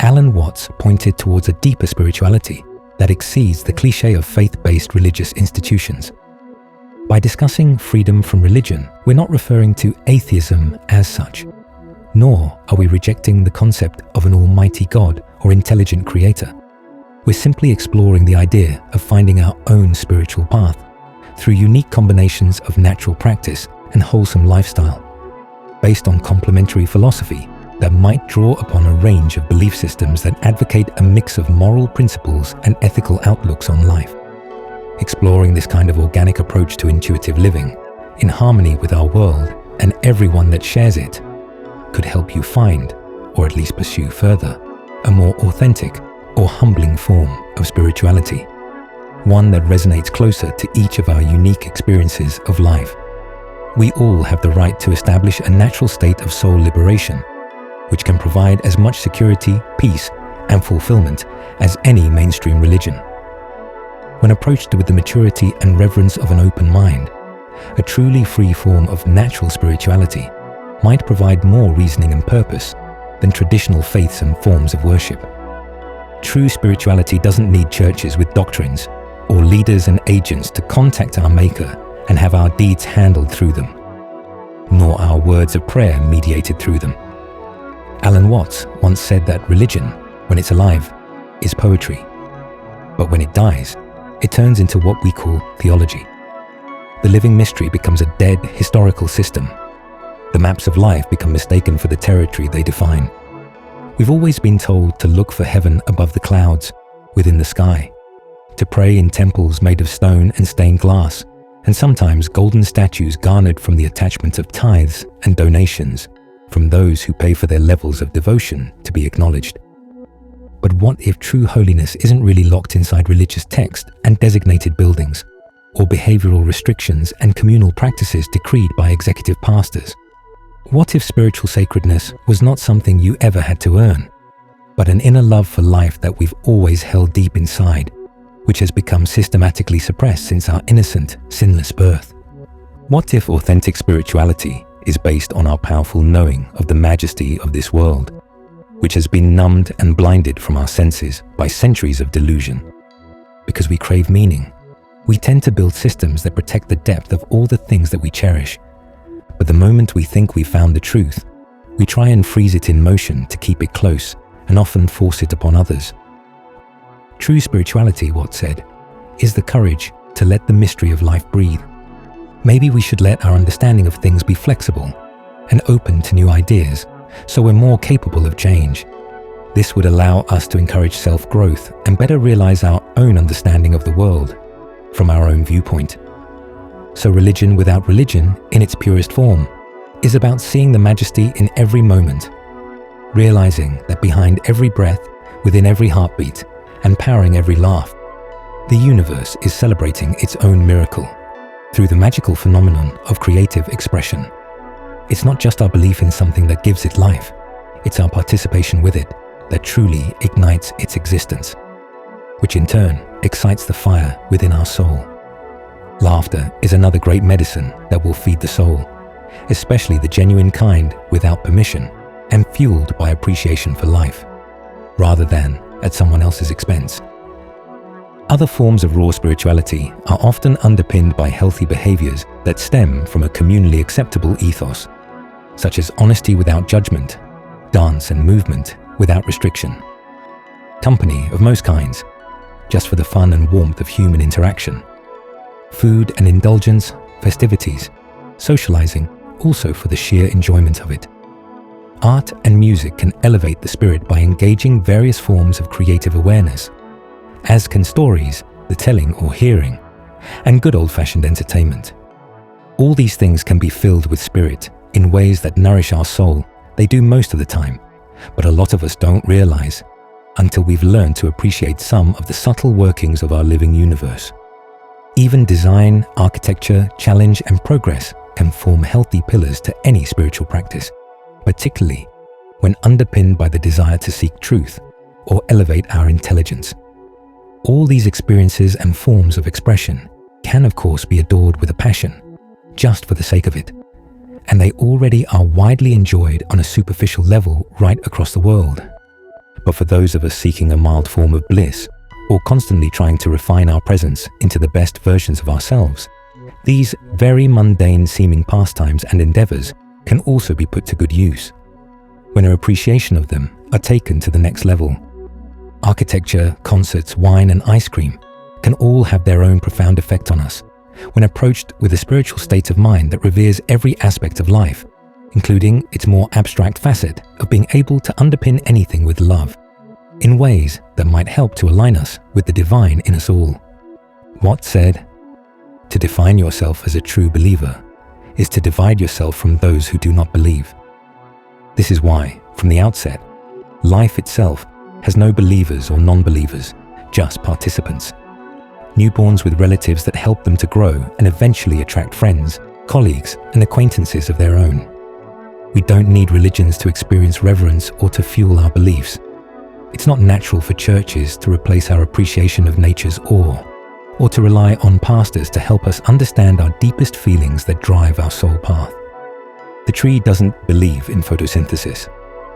Alan Watts pointed towards a deeper spirituality that exceeds the cliché of faith-based religious institutions. By discussing freedom from religion, we're not referring to atheism as such, nor are we rejecting the concept of an almighty God or intelligent creator. We're simply exploring the idea of finding our own spiritual path through unique combinations of natural practice and wholesome lifestyle, based on complementary philosophy that might draw upon a range of belief systems that advocate a mix of moral principles and ethical outlooks on life. Exploring this kind of organic approach to intuitive living, in harmony with our world and everyone that shares it, could help you find, or at least pursue further, a more authentic or humbling form of spirituality, one that resonates closer to each of our unique experiences of life. We all have the right to establish a natural state of soul liberation, which can provide as much security, peace, and fulfillment as any mainstream religion. When approached with the maturity and reverence of an open mind, a truly free form of natural spirituality might provide more reasoning and purpose than traditional faiths and forms of worship. True spirituality doesn't need churches with doctrines or leaders and agents to contact our Maker and have our deeds handled through them, nor our words of prayer mediated through them. Alan Watts once said that religion, when it's alive, is poetry, but when it dies, it turns into what we call theology. The living mystery becomes a dead historical system. The maps of life become mistaken for the territory they define. We've always been told to look for heaven above the clouds, within the sky, to pray in temples made of stone and stained glass, and sometimes golden statues garnered from the attachment of tithes and donations from those who pay for their levels of devotion to be acknowledged. But what if true holiness isn't really locked inside religious text and designated buildings, or behavioral restrictions and communal practices decreed by executive pastors? What if spiritual sacredness was not something you ever had to earn, but an inner love for life that we've always held deep inside, which has become systematically suppressed since our innocent, sinless birth? What if authentic spirituality is based on our powerful knowing of the majesty of this world, which has been numbed and blinded from our senses by centuries of delusion? Because we crave meaning, we tend to build systems that protect the depth of all the things that we cherish. But the moment we think we've found the truth, we try and freeze it in motion to keep it close and often force it upon others. True spirituality, Watts said, is the courage to let the mystery of life breathe. Maybe we should let our understanding of things be flexible and open to new ideas, so we're more capable of change. This would allow us to encourage self-growth and better realize our own understanding of the world from our own viewpoint. So religion without religion, in its purest form, is about seeing the majesty in every moment, realizing that behind every breath, within every heartbeat, and powering every laugh, the universe is celebrating its own miracle through the magical phenomenon of creative expression. It's not just our belief in something that gives it life, it's our participation with it that truly ignites its existence, which in turn excites the fire within our soul. Laughter is another great medicine that will feed the soul, especially the genuine kind without permission and fueled by appreciation for life, rather than at someone else's expense. Other forms of raw spirituality are often underpinned by healthy behaviors that stem from a communally acceptable ethos, such as honesty without judgment, dance and movement without restriction, company of most kinds, just for the fun and warmth of human interaction, food and indulgence, festivities, socializing, also for the sheer enjoyment of it. Art and music can elevate the spirit by engaging various forms of creative awareness, as can stories, the telling or hearing, and good old-fashioned entertainment. All these things can be filled with spirit in ways that nourish our soul. They do most of the time, but a lot of us don't realize until we've learned to appreciate some of the subtle workings of our living universe. Even design, architecture, challenge, and progress can form healthy pillars to any spiritual practice, particularly when underpinned by the desire to seek truth or elevate our intelligence. All these experiences and forms of expression can, of course, be adored with a passion, just for the sake of it, and they already are widely enjoyed on a superficial level right across the world. but for those of us seeking a mild form of bliss, or constantly trying to refine our presence into the best versions of ourselves, these very mundane seeming pastimes and endeavors can also be put to good use, when our appreciation of them are taken to the next level. Architecture, concerts, wine, and ice cream can all have their own profound effect on us when approached with a spiritual state of mind that reveres every aspect of life, including its more abstract facet of being able to underpin anything with love, in ways that might help to align us with the divine in us all. Watt said, "To define yourself as a true believer is to divide yourself from those who do not believe." This is why, from the outset, life itself has no believers or non-believers, just participants. Newborns with relatives that help them to grow and eventually attract friends, colleagues, and acquaintances of their own. We don't need religions to experience reverence or to fuel our beliefs. It's not natural for churches to replace our appreciation of nature's awe, or to rely on pastors to help us understand our deepest feelings that drive our soul path. The tree doesn't believe in photosynthesis.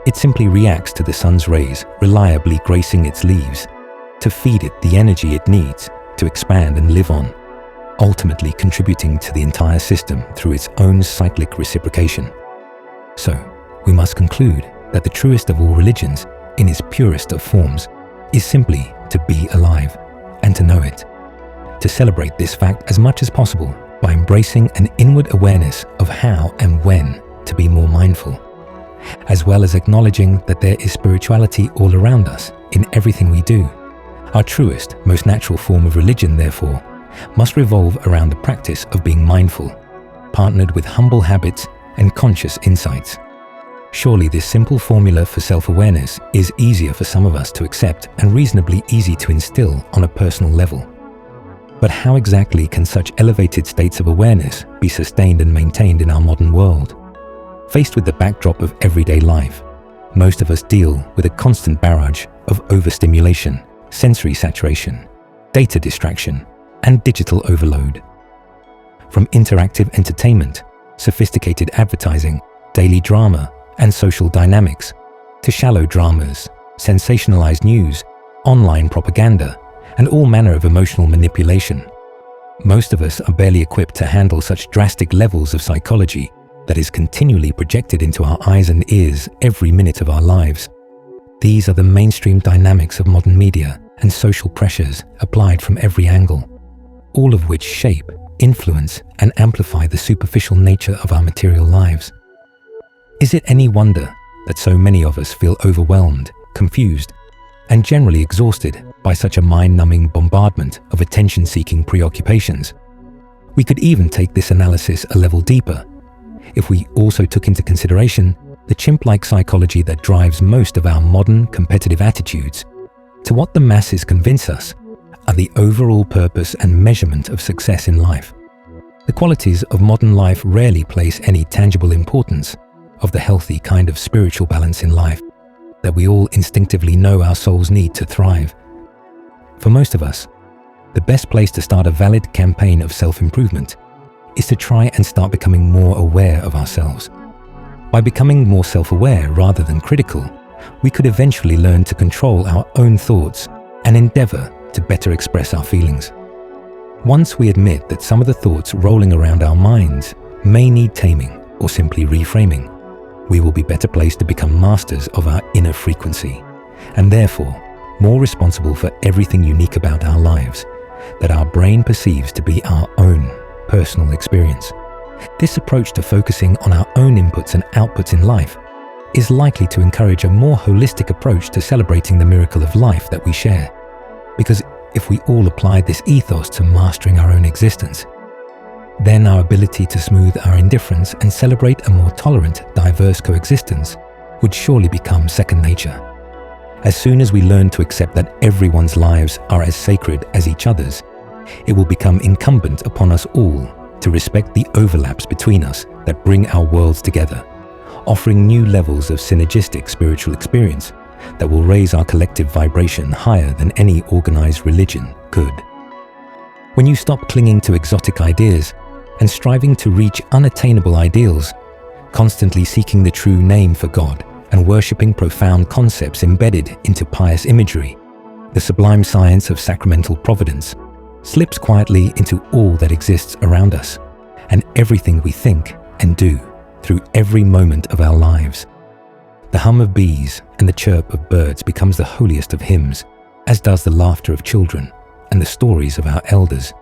It simply reacts to the sun's rays, reliably gracing its leaves, to feed it the energy it needs to expand and live on, ultimately contributing to the entire system through its own cyclic reciprocation. So, we must conclude that the truest of all religions, in its purest of forms, is simply to be alive and to know it. To celebrate this fact as much as possible by embracing an inward awareness of how and when to be more mindful, as well as acknowledging that there is spirituality all around us in everything we do. Our truest, most natural form of religion, therefore, must revolve around the practice of being mindful, partnered with humble habits and conscious insights. Surely this simple formula for self-awareness is easier for some of us to accept and reasonably easy to instill on a personal level. But how exactly can such elevated states of awareness be sustained and maintained in our modern world? Faced with the backdrop of everyday life, most of us deal with a constant barrage of overstimulation, sensory saturation, data distraction, and digital overload. From interactive entertainment, sophisticated advertising, daily drama, and social dynamics, to shallow dramas, sensationalized news, online propaganda, and all manner of emotional manipulation. Most of us are barely equipped to handle such drastic levels of psychology that is continually projected into our eyes and ears every minute of our lives. These are the mainstream dynamics of modern media and social pressures applied from every angle, all of which shape, influence, and amplify the superficial nature of our material lives. Is it any wonder that so many of us feel overwhelmed, confused, and generally exhausted by such a mind-numbing bombardment of attention-seeking preoccupations? We could even take this analysis a level deeper if we also took into consideration the chimp-like psychology that drives most of our modern competitive attitudes to what the masses convince us are the overall purpose and measurement of success in life. The qualities of modern life rarely place any tangible importance of the healthy kind of spiritual balance in life that we all instinctively know our souls need to thrive. For most of us, the best place to start a valid campaign of self-improvement is to try and start becoming more aware of ourselves. By becoming more self-aware rather than critical, we could eventually learn to control our own thoughts and endeavor to better express our feelings. Once we admit that some of the thoughts rolling around our minds may need taming or simply reframing, we will be better placed to become masters of our inner frequency, and therefore more responsible for everything unique about our lives that our brain perceives to be our own personal experience. This approach to focusing on our own inputs and outputs in life is likely to encourage a more holistic approach to celebrating the miracle of life that we share. Because if we all applied this ethos to mastering our own existence, then our ability to smooth our indifference and celebrate a more tolerant, diverse coexistence would surely become second nature. As soon as we learn to accept that everyone's lives are as sacred as each other's, it will become incumbent upon us all to respect the overlaps between us that bring our worlds together, offering new levels of synergistic spiritual experience that will raise our collective vibration higher than any organized religion could. When you stop clinging to exotic ideas and striving to reach unattainable ideals, constantly seeking the true name for God and worshipping profound concepts embedded into pious imagery, the sublime science of sacramental providence slips quietly into all that exists around us and everything we think and do through every moment of our lives. The hum of bees and the chirp of birds becomes the holiest of hymns, as does the laughter of children and the stories of our elders.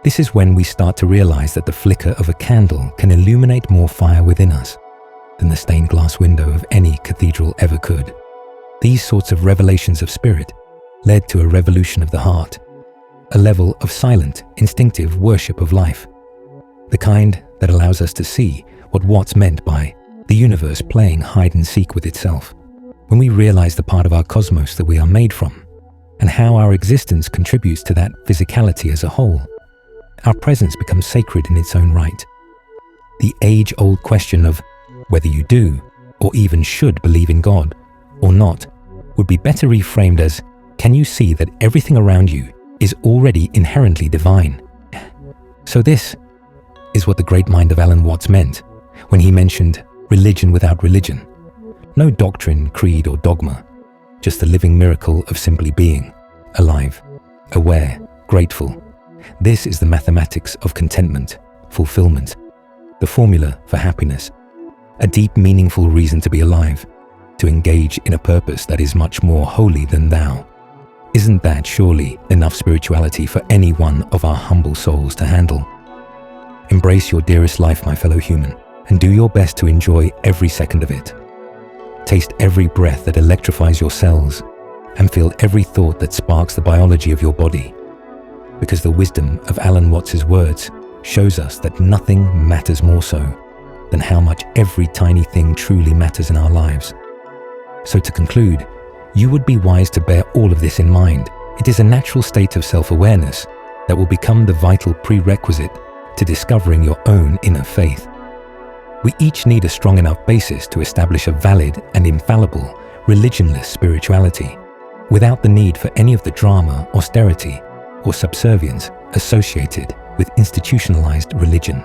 This is when we start to realize that the flicker of a candle can illuminate more fire within us than the stained glass window of any cathedral ever could. These sorts of revelations of spirit led to a revolution of the heart, a level of silent, instinctive worship of life, the kind that allows us to see what Watts meant by the universe playing hide and seek with itself. When we realize the part of our cosmos that we are made from, and how our existence contributes to that physicality as a whole, our presence becomes sacred in its own right. The age-old question of whether you do, or even should, believe in God or not, would be better reframed as, can you see that everything around you is already inherently divine? So this is what the great mind of Alan Watts meant when he mentioned religion without religion. No doctrine, creed, or dogma, just the living miracle of simply being, alive, aware, grateful. This is the mathematics of contentment, fulfillment, the formula for happiness, a deep, meaningful reason to be alive, to engage in a purpose that is much more holy than thou. Isn't that surely enough spirituality for any one of our humble souls to handle? Embrace your dearest life, my fellow human, and do your best to enjoy every second of it. Taste every breath that electrifies your cells, and feel every thought that sparks the biology of your body. Because the wisdom of Alan Watts' words shows us that nothing matters more so than how much every tiny thing truly matters in our lives. So to conclude, you would be wise to bear all of this in mind. It is a natural state of self-awareness that will become the vital prerequisite to discovering your own inner faith. We each need a strong enough basis to establish a valid and infallible religionless spirituality, without the need for any of the drama, austerity, or subservience associated with institutionalized religion.